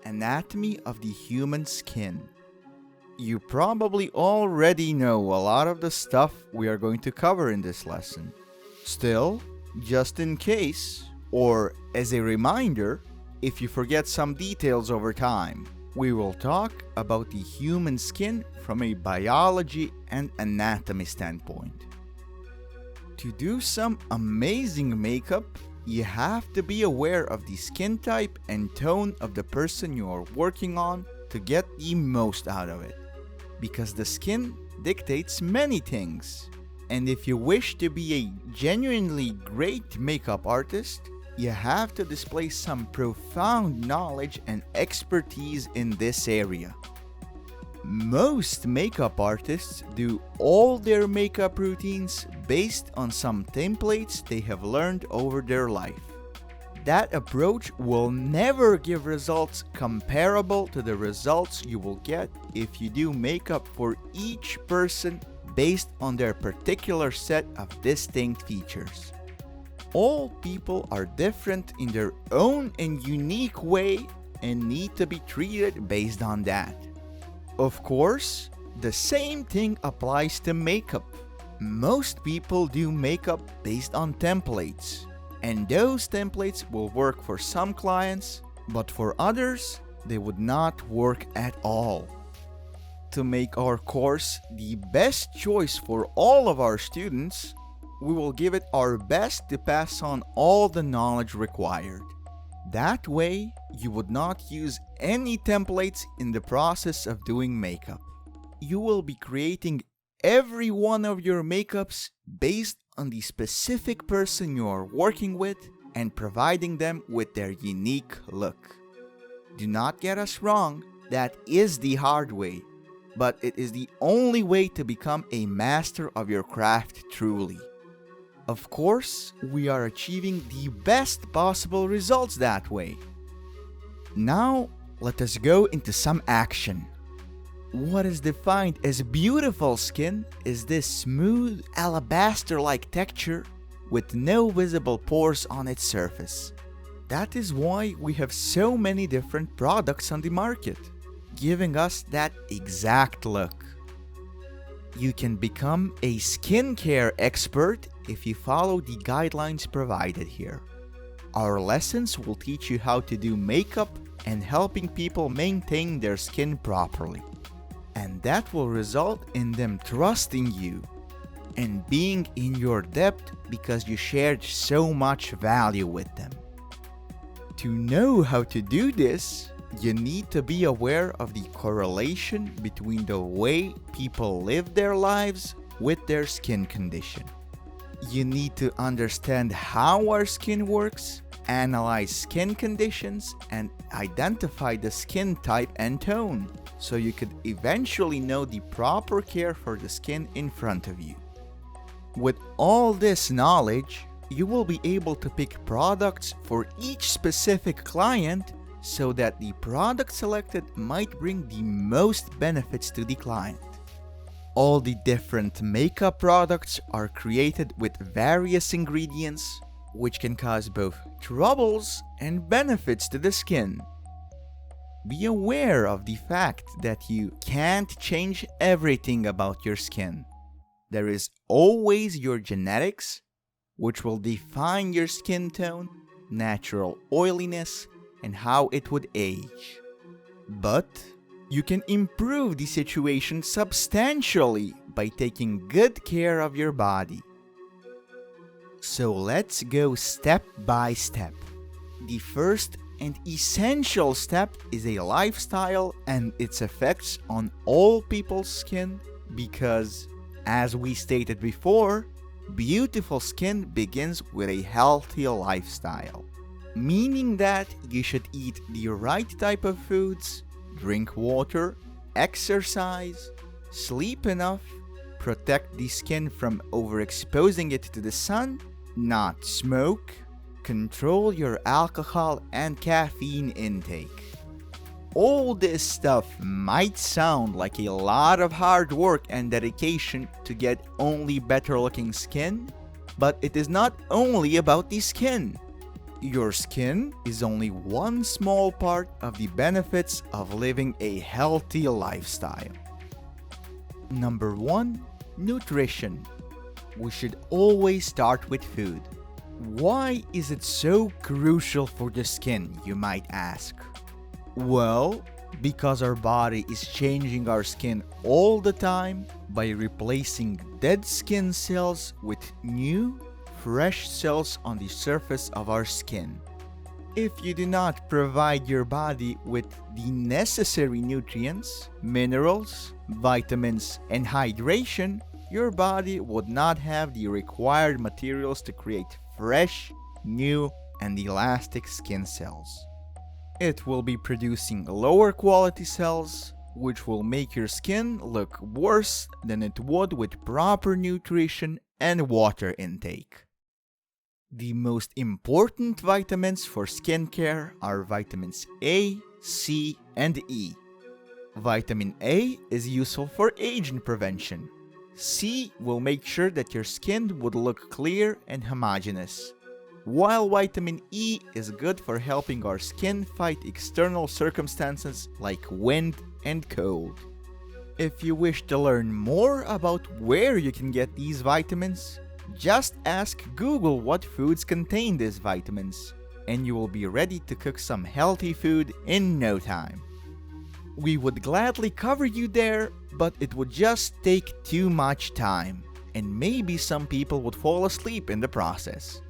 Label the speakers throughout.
Speaker 1: anatomy of the human skin. You probably already know a lot of the stuff we are going to cover in this lesson. Still, just in case, or as a reminder, if you forget some details over time, we will talk about the human skin from a biology and anatomy standpoint. To do some amazing makeup, you have to be aware of the skin type and tone of the person you are working on to get the most out of it. Because the skin dictates many things. And if you wish to be a genuinely great makeup artist, you have to display some profound knowledge and expertise in this area. Most makeup artists do all their makeup routines based on some templates they have learned over their life. That approach will never give results comparable to the results you will get if you do makeup for each person based on their particular set of distinct features. All people are different in their own and unique way and need to be treated based on that. Of course, the same thing applies to makeup. Most people do makeup based on templates, and those templates will work for some clients, but for others, they would not work at all. To make our course the best choice for all of our students, we will give it our best to pass on all the knowledge required. That way, you would not use any templates in the process of doing makeup. You will be creating every one of your makeups based on the specific person you are working with and providing them with their unique look. Do not get us wrong, that is the hard way, but it is the only way to become a master of your craft truly. Of course, we are achieving the best possible results that way. Now, let us go into some action. What is defined as beautiful skin is this smooth, alabaster-like texture with no visible pores on its surface. That is why we have so many different products on the market, giving us that exact look. You can become a skincare expert if you follow the guidelines provided here. Our lessons will teach you how to do makeup and helping people maintain their skin properly. And that will result in them trusting you and being in your depth because you shared so much value with them. To know how to do this, you need to be aware of the correlation between the way people live their lives with their skin condition. You need to understand how our skin works, analyze skin conditions, and identify the skin type and tone, so you could eventually know the proper care for the skin in front of you. With all this knowledge, you will be able to pick products for each specific client so that the product selected might bring the most benefits to the client. All the different makeup products are created with various ingredients, which can cause both troubles and benefits to the skin. Be aware of the fact that you can't change everything about your skin. There is always your genetics, which will define your skin tone, natural oiliness, and how it would age. But you can improve the situation substantially by taking good care of your body. So let's go step by step. The first and essential step is a lifestyle and its effects on all people's skin because, as we stated before, beautiful skin begins with a healthy lifestyle. Meaning that you should eat the right type of foods, drink water, exercise, sleep enough, protect the skin from overexposing it to the sun, not smoke, control your alcohol and caffeine intake. All this stuff might sound like a lot of hard work and dedication to get only better looking skin, but it is not only about the skin. Your skin is only one small part of the benefits of living a healthy lifestyle. Number 1. Nutrition. We should always start with food. Why is it so crucial for the skin, you might ask? Well, because our body is changing our skin all the time by replacing dead skin cells with new, fresh cells on the surface of our skin. If you do not provide your body with the necessary nutrients, minerals, vitamins, and hydration, your body would not have the required materials to create fresh, new, and elastic skin cells. It will be producing lower quality cells, which will make your skin look worse than it would with proper nutrition and water intake. The most important vitamins for skincare are vitamins A, C, and E. Vitamin A is useful for aging prevention. C will make sure that your skin would look clear and homogeneous, while vitamin E is good for helping our skin fight external circumstances like wind and cold. If you wish to learn more about where you can get these vitamins, just ask Google what foods contain these vitamins, and you will be ready to cook some healthy food in no time. We would gladly cover you there, but it would just take too much time, and maybe some people would fall asleep in the process.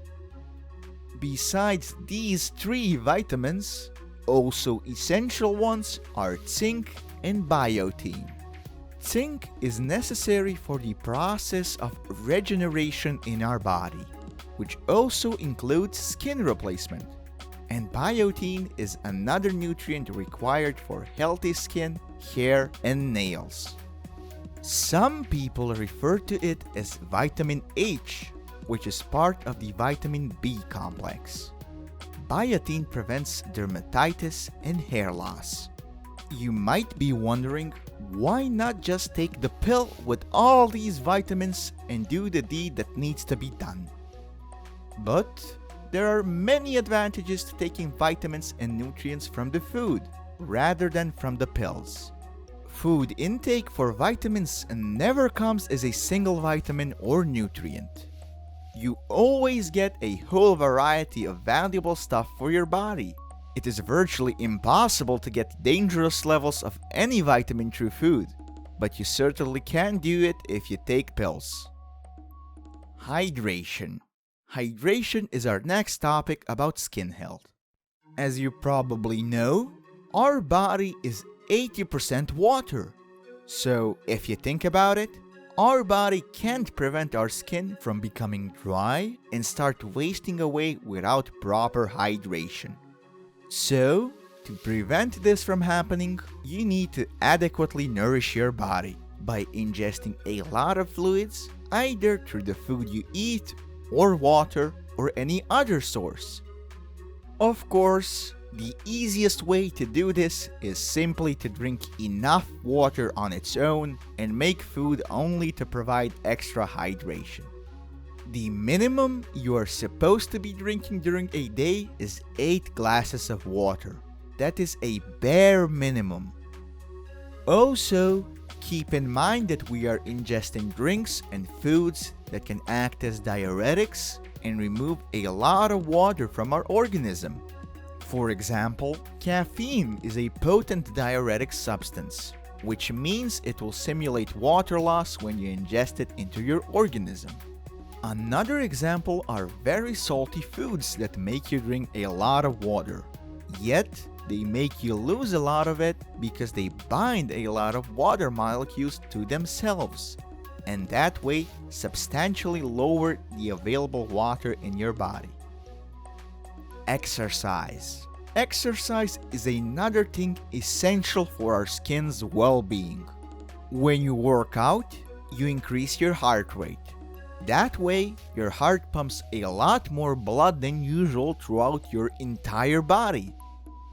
Speaker 1: Besides these 3 vitamins, also essential ones are zinc and biotin. Zinc is necessary for the process of regeneration in our body, which also includes skin replacement. And biotin is another nutrient required for healthy skin, hair, and nails. Some people refer to it as vitamin H, which is part of the vitamin B complex. Biotin prevents dermatitis and hair loss. You might be wondering, why not just take the pill with all these vitamins and do the deed that needs to be done? But there are many advantages to taking vitamins and nutrients from the food rather than from the pills. Food intake for vitamins never comes as a single vitamin or nutrient. You always get a whole variety of valuable stuff for your body. It is virtually impossible to get dangerous levels of any vitamin through food, but you certainly can do it if you take pills. Hydration. Hydration is our next topic about skin health. As you probably know, our body is 80% water. So if you think about it, our body can't prevent our skin from becoming dry and start wasting away without proper hydration. So, to prevent this from happening, you need to adequately nourish your body by ingesting a lot of fluids, either through the food you eat, or water, or any other source. Of course, the easiest way to do this is simply to drink enough water on its own and make food only to provide extra hydration. The minimum you are supposed to be drinking during a day is 8 glasses of water. That is a bare minimum. Also, keep in mind that we are ingesting drinks and foods that can act as diuretics and remove a lot of water from our organism. For example, caffeine is a potent diuretic substance, which means it will simulate water loss when you ingest it into your organism. Another example are very salty foods that make you drink a lot of water, yet they make you lose a lot of it because they bind a lot of water molecules to themselves, and that way substantially lower the available water in your body. Exercise. Exercise is another thing essential for our skin's well-being. When you work out, you increase your heart rate. That way, your heart pumps a lot more blood than usual throughout your entire body.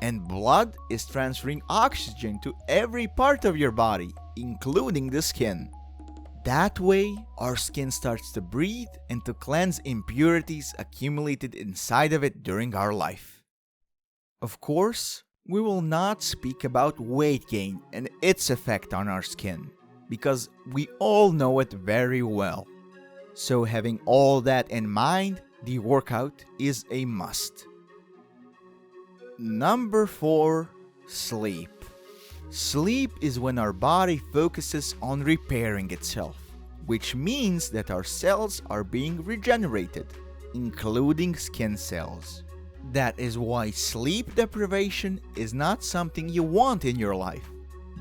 Speaker 1: And blood is transferring oxygen to every part of your body, including the skin. That way, our skin starts to breathe and to cleanse impurities accumulated inside of it during our life. Of course, we will not speak about weight gain and its effect on our skin, because we all know it very well. So having all that in mind, the workout is a must. Number 4. Sleep. Sleep is when our body focuses on repairing itself, which means that our cells are being regenerated, including skin cells. That is why sleep deprivation is not something you want in your life,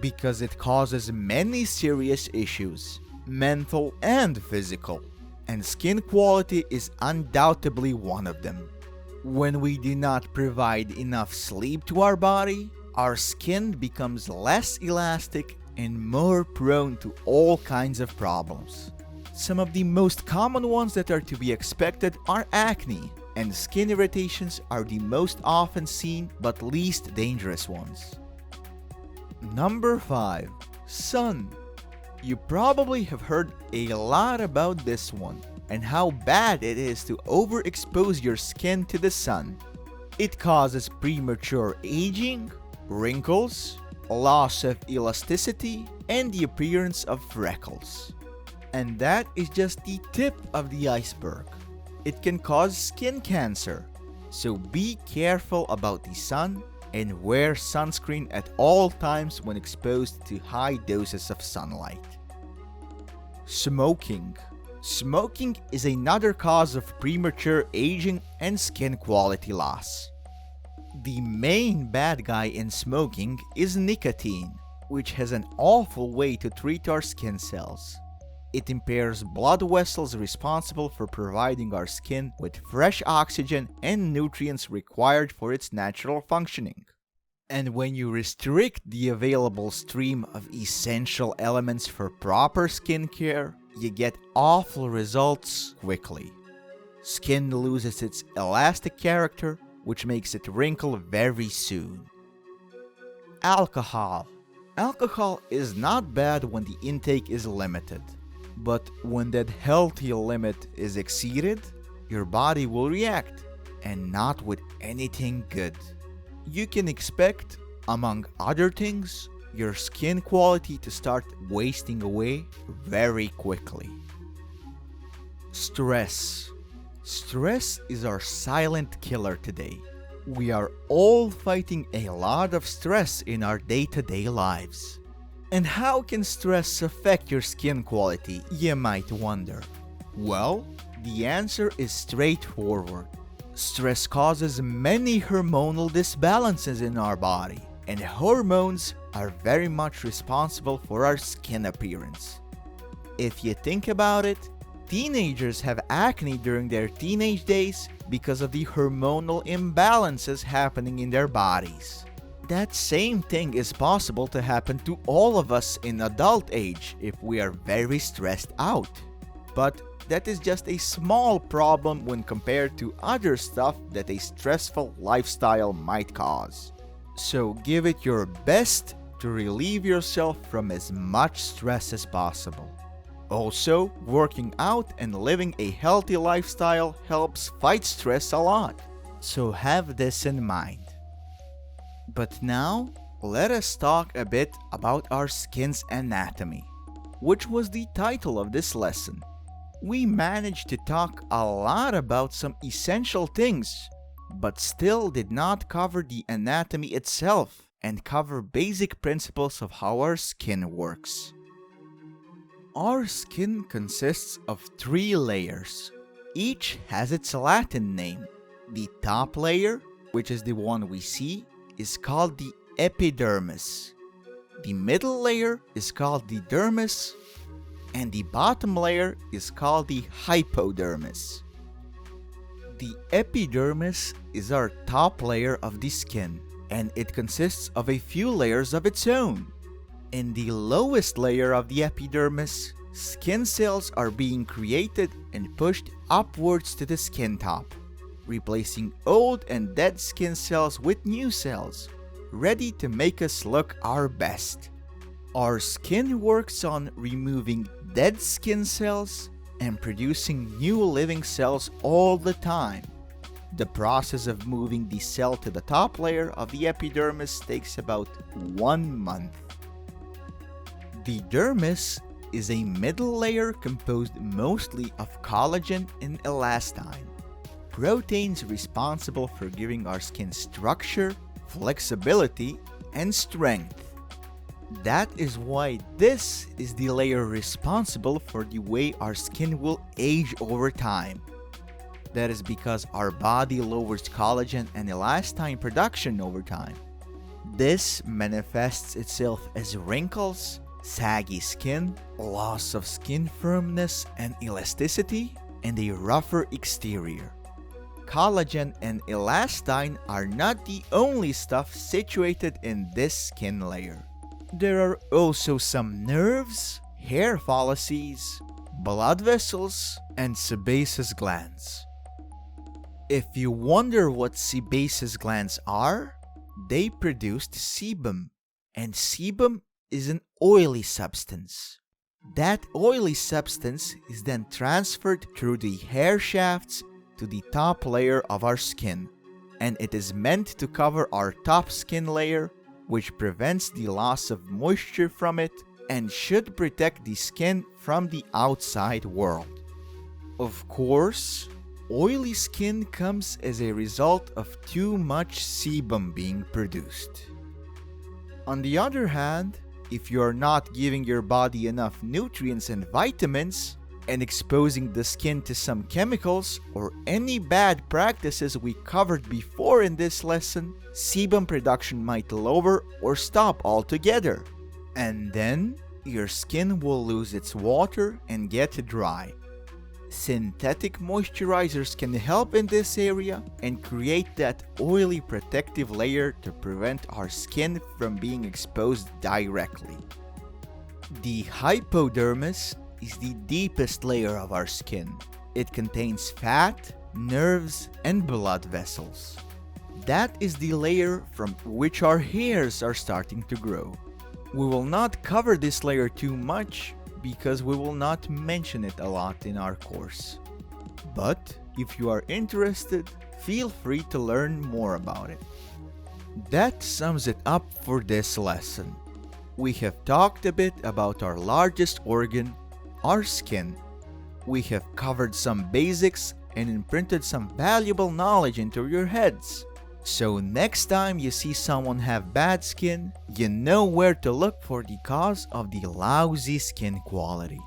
Speaker 1: because it causes many serious issues, mental and physical, and skin quality is undoubtedly one of them. When we do not provide enough sleep to our body, our skin becomes less elastic and more prone to all kinds of problems. Some of the most common ones that are to be expected are acne, and skin irritations are the most often seen but least dangerous ones. Number 5. Sun. You probably have heard a lot about this one and how bad it is to overexpose your skin to the sun. It causes premature aging, wrinkles, loss of elasticity, and the appearance of freckles. And that is just the tip of the iceberg. It can cause skin cancer, so be careful about the sun and wear sunscreen at all times when exposed to high doses of sunlight. Smoking. Smoking is another cause of premature aging and skin quality loss. The main bad guy in smoking is nicotine, which has an awful way to treat our skin cells. It impairs blood vessels responsible for providing our skin with fresh oxygen and nutrients required for its natural functioning. And when you restrict the available stream of essential elements for proper skin care, you get awful results quickly. Skin loses its elastic character, which makes it wrinkle very soon. Alcohol. Alcohol is not bad when the intake is limited. But when that healthy limit is exceeded, your body will react, and not with anything good. You can expect, among other things, your skin quality to start wasting away very quickly. Stress. Stress is our silent killer today. We are all fighting a lot of stress in our day-to-day lives. And how can stress affect your skin quality, you might wonder? Well, the answer is straightforward. Stress causes many hormonal disbalances in our body, and hormones are very much responsible for our skin appearance. If you think about it, teenagers have acne during their teenage days because of the hormonal imbalances happening in their bodies. That same thing is possible to happen to all of us in adult age if we are very stressed out. But that is just a small problem when compared to other stuff that a stressful lifestyle might cause. So give it your best to relieve yourself from as much stress as possible. Also, working out and living a healthy lifestyle helps fight stress a lot. So have this in mind. But now, let us talk a bit about our skin's anatomy, which was the title of this lesson. We managed to talk a lot about some essential things, but still did not cover the anatomy itself and cover basic principles of how our skin works. Our skin consists of 3 layers. Each has its Latin name. The top layer, which is the one we see, is called the epidermis. The middle layer is called the dermis, and the bottom layer is called the hypodermis. The epidermis is our top layer of the skin, and it consists of a few layers of its own. In the lowest layer of the epidermis, skin cells are being created and pushed upwards to the skin top, replacing old and dead skin cells with new cells, ready to make us look our best. Our skin works on removing dead skin cells and producing new living cells all the time. The process of moving the cell to the top layer of the epidermis takes about 1 month. The dermis is a middle layer composed mostly of collagen and elastin, proteins responsible for giving our skin structure, flexibility, and strength. That is why this is the layer responsible for the way our skin will age over time. That is because our body lowers collagen and elastin production over time. This manifests itself as wrinkles, saggy skin, loss of skin firmness and elasticity, and a rougher exterior. Collagen and elastin are not the only stuff situated in this skin layer. There are also some nerves, hair follicles, blood vessels, and sebaceous glands. If you wonder what sebaceous glands are, they produce sebum, and sebum is an oily substance. That oily substance is then transferred through the hair shafts to the top layer of our skin, and it is meant to cover our top skin layer, which prevents the loss of moisture from it and should protect the skin from the outside world. Of course, oily skin comes as a result of too much sebum being produced. On the other hand, if you are not giving your body enough nutrients and vitamins, and exposing the skin to some chemicals or any bad practices we covered before in this lesson, sebum production might lower or stop altogether. And then, your skin will lose its water and get dry. Synthetic moisturizers can help in this area and create that oily protective layer to prevent our skin from being exposed directly. The hypodermis is the deepest layer of our skin. It contains fat, nerves, and blood vessels. That is the layer from which our hairs are starting to grow. We will not cover this layer too much because we will not mention it a lot in our course. But if you are interested, feel free to learn more about it. That sums it up for this lesson. We have talked a bit about our largest organ, our skin. We have covered some basics and imprinted some valuable knowledge into your heads. So next time you see someone have bad skin, you know where to look for the cause of the lousy skin quality.